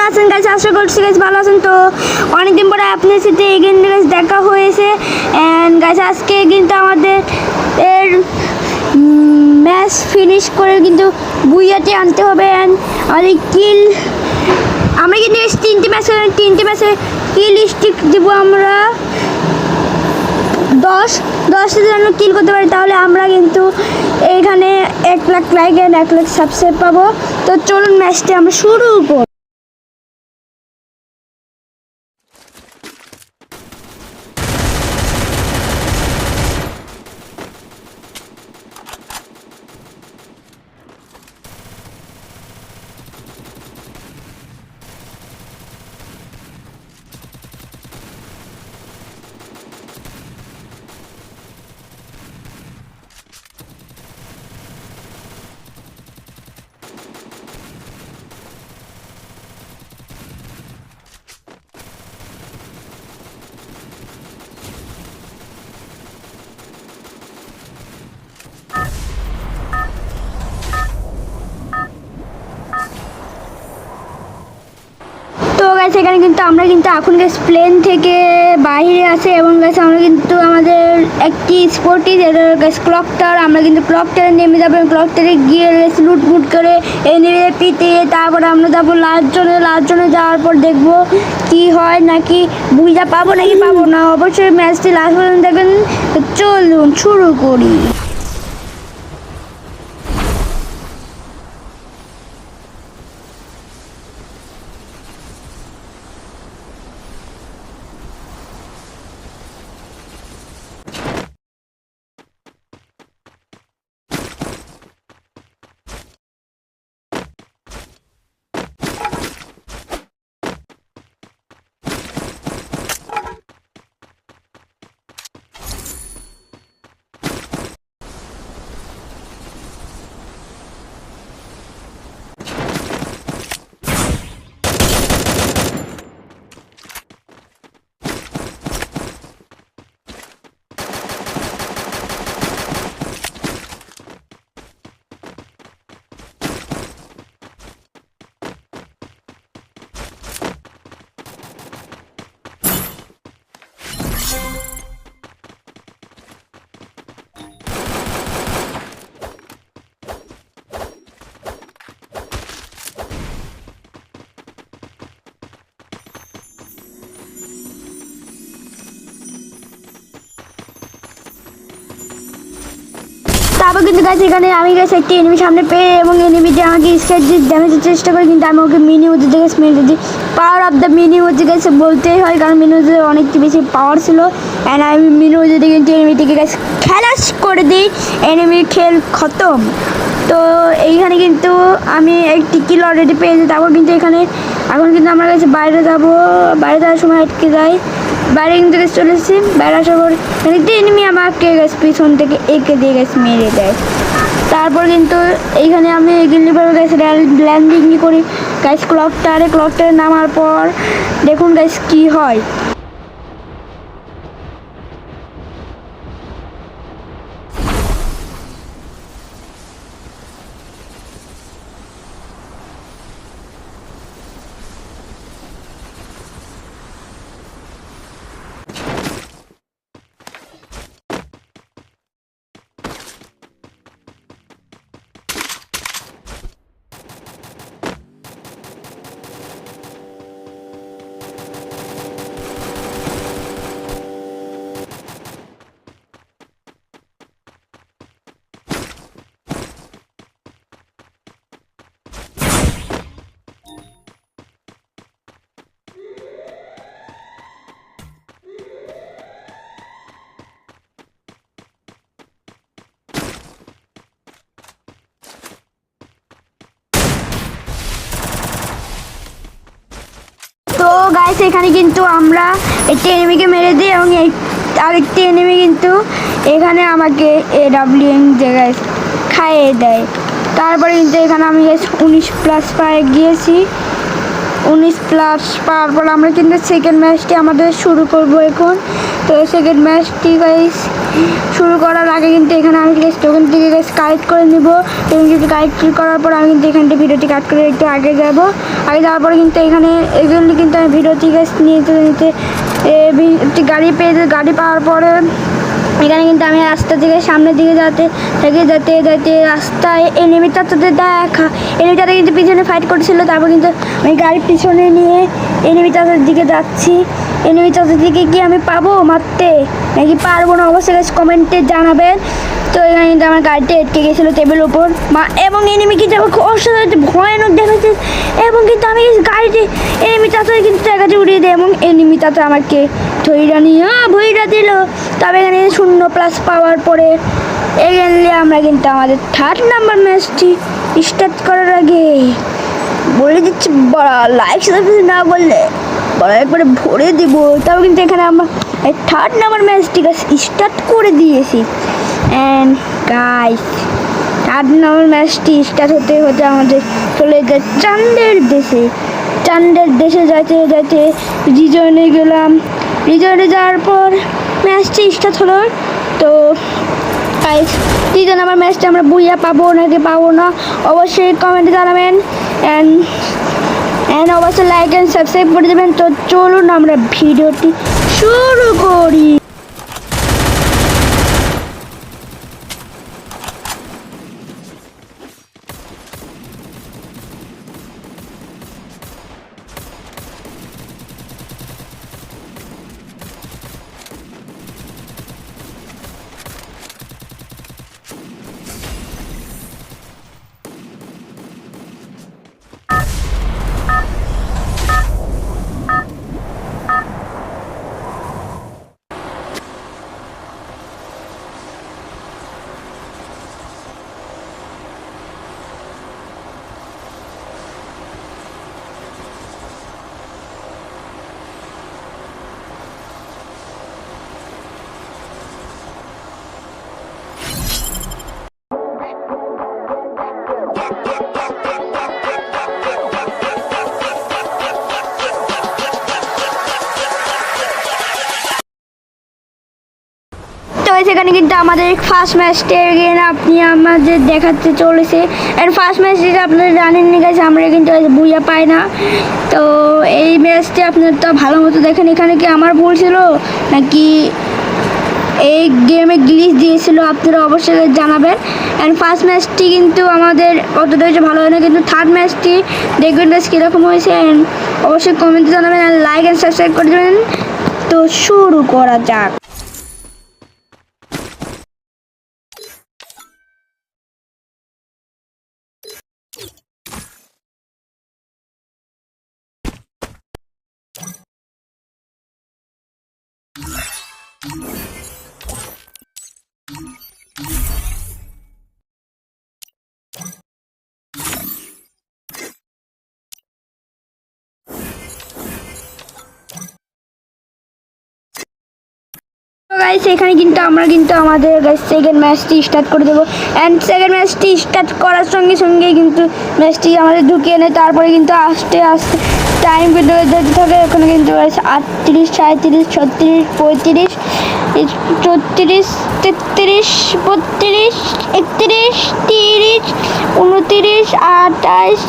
আছেন গাইস? আশা করছি গাইস ভালো আছেন। তো অনেকদিন পরে আপনার সাথে এগেন গাইস দেখা হয়েছে। এন্ড গাইস আজকে কিন্তু আমাদের ম্যাচ ফিনিশ করে কিন্তু বুইয়াতে আনতে হবে। এন্ড আমাদের কিল আমরা কিন্তু তিনটে ম্যাচে কিল স্টিক দিব আমরা 10 জন্য কিল করতে পারি, তাহলে আমরা কিন্তু এখানে 1 lakh like and 1 lakh subscribe পাবো। তো চলুন ম্যাচটি আমরা শুরু করব। সেখানে কিন্তু আমরা কিন্তু এখন গ্যাস প্লেন থেকে বাইরে আছে এবং গ্যাস আমরা কিন্তু আমাদের একটি স্পোর্টি যেটা গ্যাস ক্লক টাওয়ার, আমরা কিন্তু ক্লক টাওয়ারে নেমে যাবো। ক্লক টাওয়ারে গিয়ে লুটমুট করে নেমে পিতে তারপরে আমরা যাবো লাস্ট জোনে যাওয়ার পর দেখবো কি হয়, নাকি বুঝা পাবো নাকি পাবো না। অবশ্যই ম্যাচটি লাস্ট পর্যন্ত দেখবেন। চলুন শুরু করি। তারপর কিন্তু গাছ এখানে আমি গেছি একটি এনিমি সামনে পেয়ে এবং এনিমিটি আমাকে স্কেচ দিয়ে ড্যামেজের চেষ্টা করি, কিন্তু আমি ওকে মিনি উজি থেকে স্মেল দিই। পাওয়ার অফ দ্য মিনি উজি গেছে বলতেই হয়, কারণ মিনি উজির অনেক বেশি পাওয়ার ছিল। অ্যান্ড আমি মিনি উজিতে কিন্তু এনিমিটিকে গেছে খেলাস করে দিই, এনিমির খেল খতম। তো এইখানে কিন্তু আমি একটি কিল অলরেডি পেয়েছি। তারপর কিন্তু এখানে এখন কিন্তু আমার কাছে বাইরে যাওয়ার সময় আটকে যাই। বাইরে কিন্তু চলে এসেছি। বাইরে আসার পর এনিমি আমাকে গেছে পিছন থেকে এঁকে দিয়ে গেছে মেরে দেয়। তারপর কিন্তু এইখানে আমি গিল্লিভাবে গেছে ল্যান্ডিং করি গাইস ক্লক টাওয়ারে নামার পর দেখুন গাইস কি হয়। তো গাইস এখানে কিন্তু আমরা একটি এনিমিকে মেরে দিই এবং আরেকটি এনিমি কিন্তু এখানে আমাকে AWM জায়গায় খাইয়ে দেয়। তারপরে কিন্তু এখানে আমি 19+ পায়ে গিয়েছি। 19+ পাওয়ার পর আমরা কিন্তু সেকেন্ড ম্যাচটি আমাদের শুরু করব এখন। তো সেকেন্ড ম্যাচটি গাইস শুরু করার আগে কিন্তু এখানে আমি ওখান থেকে কালেক্ট করে নেব এবং যদি কালেক্ট করার পর আমি কিন্তু এখান থেকে ভিডিওটি কাট করে একটু আগে যাবো। আগে যাওয়ার পরে কিন্তু এখানে এগুলি কিন্তু আমি ভিডিওটি নিতে নিতে গাড়ি পাওয়ার পরে এখানে কিন্তু আমি রাস্তা থেকে সামনের দিকে যেতে রাস্তায় এনিমিটার সাথে এনিমিটারে কিন্তু পিছনে ফাইট করছিল। তারপর কিন্তু আমি গাড়ির পিছনে নিয়ে এনিমিটারের দিকে যাচ্ছি। এনিমিটারের দিকে কি আমি পাবো মারতে নাকি পারবো না অবশ্যই কমেন্টে জানাবেন। তো এখানে কিন্তু আমার গাড়িতে আটকে গেছিলো টেবিলের উপর এবং এনিমি কিন্তু অসাধারণ ভয়ানক দেখাচ্ছে এবং কিন্তু আমি গাড়িতে এনিমিটাতে কিন্তু জায়গাতে উড়িয়ে দেয় এবং এনিমিটাতে আমাকে ভইরা দিল। তবে এখানে 0+ পাওয়ার পরে এগেনলি আমরা কিন্তু আমাদের 3rd নাম্বার ম্যাচটি স্টার্ট করার আগে বলে দিচ্ছি বড় লাইক সাবস্ক্রাইব না করলে বড় একবারে ভরে দিব। তবে কিন্তু এখানে আমরা 3rd নাম্বার ম্যাচটি স্টার্ট করে দিয়েছি। অ্যান্ড গাইস 3rd নাম্বার ম্যাচটি স্টার্ট হতে হতে আমাদের চলে যায় চাঁদের দেশে যাইতে রিজনে গেলাম। রিজনে যাওয়ার পর ম্যাচটি স্টার্ট হলো। তো গাইস 3 নাম্বার ম্যাচটা আমরা বুইয়া পাবো নাকি পাবো না অবশ্যই কমেন্টে জানাবেন অ্যান্ড অবশ্যই লাইক অ্যান্ড সাবস্ক্রাইব করে দেবেন। তো চলুন আমরা ভিডিওটি শুরু করি। সেখানে কিন্তু আমাদের ফার্স্ট ম্যাচটা আপনি আমাদের দেখাতে চলেছে। এন্ড ফার্স্ট ম্যাচ যেটা আপনারা জানেননি গাইস আমরা কিন্তু বুইয়া পাই না। তো এই ম্যাচটা আপনারা তো ভালো মতো দেখেন। এখানে কি আমার ভুল ছিল নাকি এই গেমে গ্লিচ দিয়েছিল আপনারা অবশ্যই জানাবেন। অ্যান্ড ফার্স্ট ম্যাচটি কিন্তু আমাদের অতটা ভালো হয় না, কিন্তু 3rd ম্যাচটি দেখবেন বেশ কীরকম হয়েছে অ্যান্ড অবশ্যই কমেন্টে জানাবেন আর লাইক অ্যান্ড সাবস্ক্রাইব করে দেবেন। তো শুরু করা যাক। গাইস এখানে কিন্তু আমরা আমাদের সেকেন্ড ম্যাচটি স্টার্ট করে দেবো। অ্যান্ড সেকেন্ড ম্যাচটি স্টার্ট করার সঙ্গে সঙ্গে কিন্তু ম্যাচটি আমাদের ঢুকিয়ে নেয়। তারপরে কিন্তু আস্তে আস্তে টাইম কিন্তু যেতে থাকে। ওখানে কিন্তু 38, 37, 36, 35, 34, 33, 32, 31, 30, 29, 28,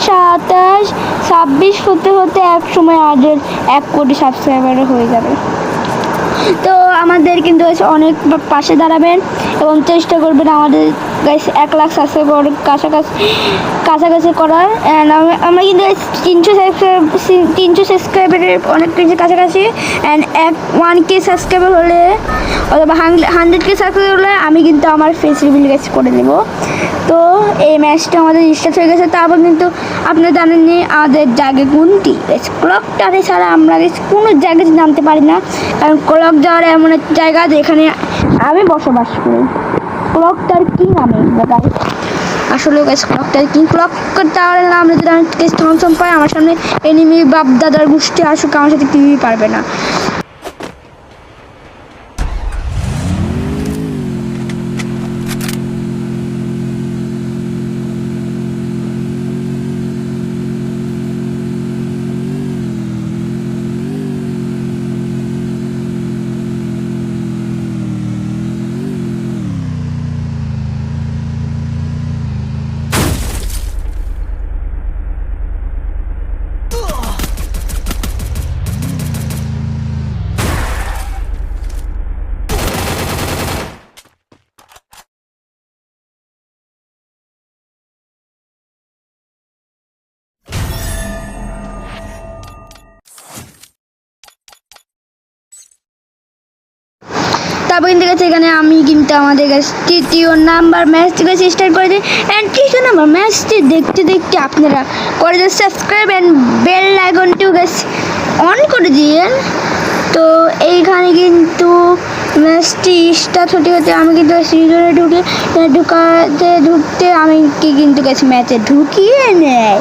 27, 26 হতে হতে এক সময় আমাদের 1 কোটি সাবস্ক্রাইবারও হয়ে যাবে। তো আমাদের কিন্তু অনেক পাশে দাঁড়াবেন এবং চেষ্টা করবেন আমাদের 1 লাখ সাবস্ক্রাইবার কাছাকাছি করার। অ্যান্ড আমরা কিন্তু 300 সাবস্ক্রাইবারের অনেক কিছু কাছাকাছি। অ্যান্ড 1K সাবস্ক্রাইবার হলে অথবা 100K সাবস্ক্রাইবার হলে আমি কিন্তু আমার ফেস রিভিল করে দেবো। তো এই ম্যাচটা আমাদের স্টার্ট হয়ে গেছে। তারপর কিন্তু আপনারা জানেননি আমাদের জায়গা কোনটি। ক্লক টাওয়ার ছাড়া আমরা কোনো জায়গায় নামতে পারি না, কারণ ক্লক টাওয়ার এমন এক জায়গা যেখানে আমি বসবাস করি। ক্লক টাওয়ার কি নামে আসলে ক্লক টাওয়ার কি, ক্লক টাওয়ারের নাম যদি আমি থমসম পাই আমার সামনে এনিমি বাপ দাদার গোষ্ঠী আসুক আমার সাথে কিছুই পারবে না। তারপর কিন্তু গেছে এখানে আমি কিন্তু আমাদের কাছে তৃতীয় নাম্বার ম্যাচটি গেছে স্টার্ট করে দিই। অ্যান্ড তৃতীয় নাম্বার ম্যাচটি দেখতে দেখতে আপনারা করে দিন সাবস্ক্রাইব অ্যান্ড বেল আইকনটিও গেছে অন করে দিন। তো এইখানে কিন্তু ম্যাচটি স্টার্ট হতে হতে আমি কিন্তু সিজনে ঢুকতে আমি কিন্তু গেছি ম্যাচে ঢুকিয়ে নেয়।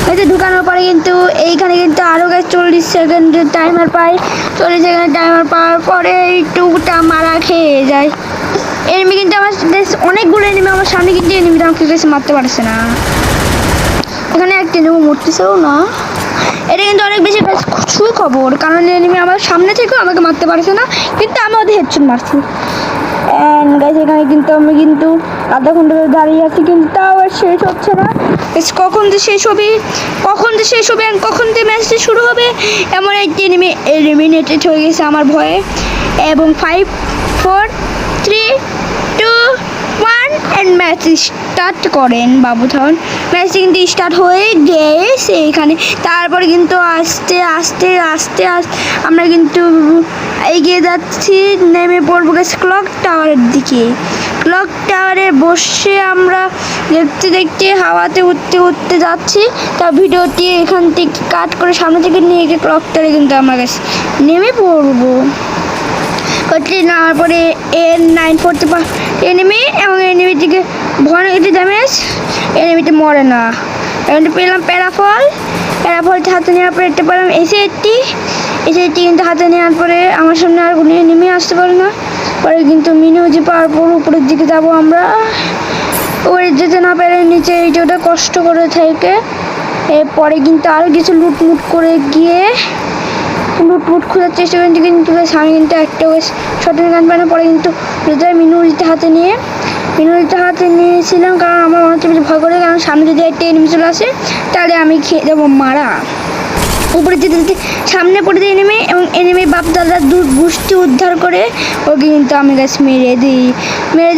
ম্যাচে ঢুকানোর পরে কিন্তু এইখানে কিন্তু আরও গেছে 40 সেকেন্ডের টাইমার পাই। 40 সেকেন্ডের টাইমার পাওয়ার পরে টুকটা মারা খেয়ে যায়। এনিমি কিন্তু আমার বেশ অনেকগুলো এনিমি আমার সামনে, কিন্তু এনিমিটা আমাকে বেশি মারতে পারছে না। এখানে একটা এনিমি মরতেছেও না। এটা কিন্তু অনেক বেশি সুখবর, কারণ এনিমি আমার সামনে থেকেও আমাকে মারতে পারছে না, কিন্তু আমি ওদের হেডশট মারছি। অ্যান্ড গাইস এখানে কিন্তু আমি কিন্তু আধা ঘন্টা ধরে দাঁড়িয়ে আছি, কিন্তু তাও আর শেষ হচ্ছে না। কখন যে শেষ হবে অ্যান্ড কখন যে ম্যাচটি শুরু হবে, এমন একটি এনিমি এলিমিনেটেড হয়ে গেছে আমার ভয়ে। এবং 5 4 3 2 1 অ্যান্ড ম্যাচ স্টার্ট করেন বাবু থাউন। ম্যাচ কিন্তু স্টার্ট হয়ে গেছে এখানে। তারপরে কিন্তু আস্তে আস্তে আমরা কিন্তু এগিয়ে যাচ্ছি, নেমে পড়বো গেছে ক্লক টাওয়ারের দিকে। ক্লক টাওয়ারে বসে আমরা দেখতে দেখতে হাওয়াতে উঠতে যাচ্ছি। তা ভিডিওটি এখান থেকে কাট করে সামনে থেকে নিয়ে গিয়ে ক্লক টাওয়ারে কিন্তু আমরা গেছি নেমে পড়বো। করতে নেওয়ার পরে N945 এনিমি, এবং এনিমিটিকে ভয়ানক একটি ড্যামেজ, এনিমিটি মরে না। এখানে পেলাম প্যারাফলটি হাতে নেওয়ার পরে এটা পেলাম এসএটি কিন্তু হাতে নেওয়ার পরে আমার সামনে আর কোনো এনিমি আসতে পারে না। পরে কিন্তু মিনিউজি পাওয়ার পর উপরের দিকে যাবো আমরা। উপরে যেতে না পেরে নিচে এইটা কষ্ট করে থেকে এরপরে কিন্তু আরও কিছু লুটমুট করে গিয়ে লুটমুট খোঁজার চেষ্টা করেন, কিন্তু আমি কিন্তু একটা শটের গান পাই না। পরে কিন্তু মিনুরিতে হাতে নিয়েছিলাম, কারণ আমার মনে হচ্ছে বেশি ভয় করে, কারণ সামনে যদি একটা এনিমি চলে আসে তাহলে আমি খেয়ে দেবো মারা। উপরে যেতে সামনে পড়ে দিয়ে এনিমি, এবং এনিমি বাপ দাদা গোষ্ঠী উদ্ধার করে ওকে কিন্তু আমি গাছ মেরে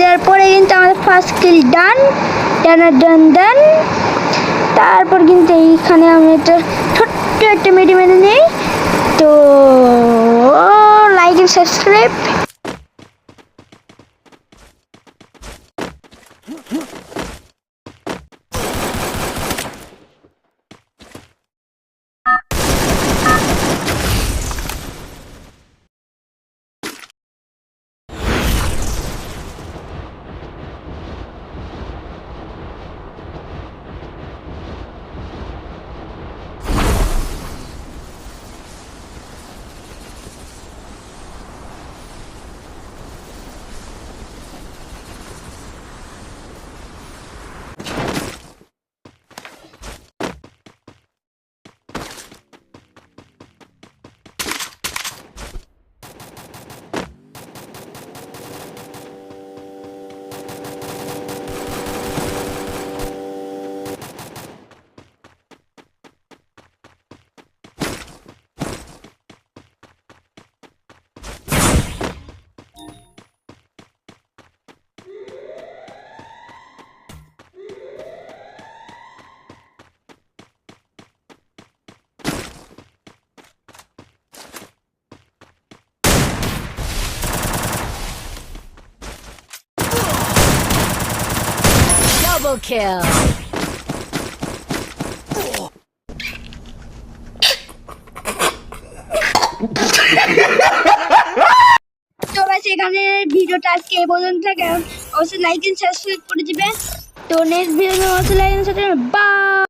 দেওয়ার পরে কিন্তু আমাদের ফার্স্ট কিল ডান। তারপর কিন্তু এইখানে আমি একটা ছোট্ট একটা মেরে নিই। তো like and subscribe. Double kill. তো ব্যাস এখানে ভিডিওটা আজকে এই পর্যন্ত থাকে। অবশ্যই লাইক এন্ড সাবস্ক্রাইব করে দিবেন। তো নেক্সট ভিডিও অবশ্যই লাইক এন্ড সাবস্ক্রাইব। বাই।